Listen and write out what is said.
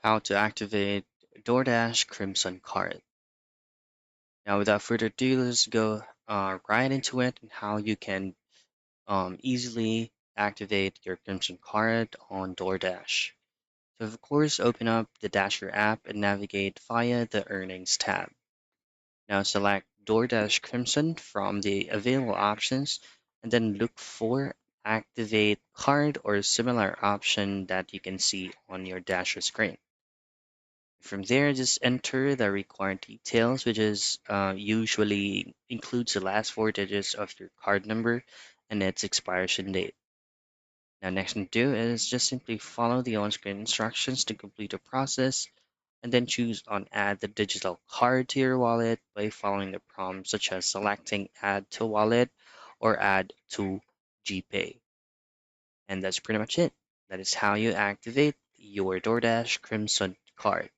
how to activate DoorDash Crimson Card. Now, without further ado, let's go right into it and how you can easily activate your Crimson Card on DoorDash. So, of course, open up the Dasher app and navigate via the Earnings tab. Now, select DoorDash Crimson from the available options and then look for Activate Card or similar option that you can see on your Dasher screen. From there, just enter the required details, which is usually includes the last four digits of your card number and its expiration date. Now, next thing to do is just simply follow the on-screen instructions to complete the process, and then choose on Add the digital card to your wallet by following the prompts such as selecting Add to Wallet or Add to GPay. And that's pretty much it. That is how you activate your DoorDash Crimson Card.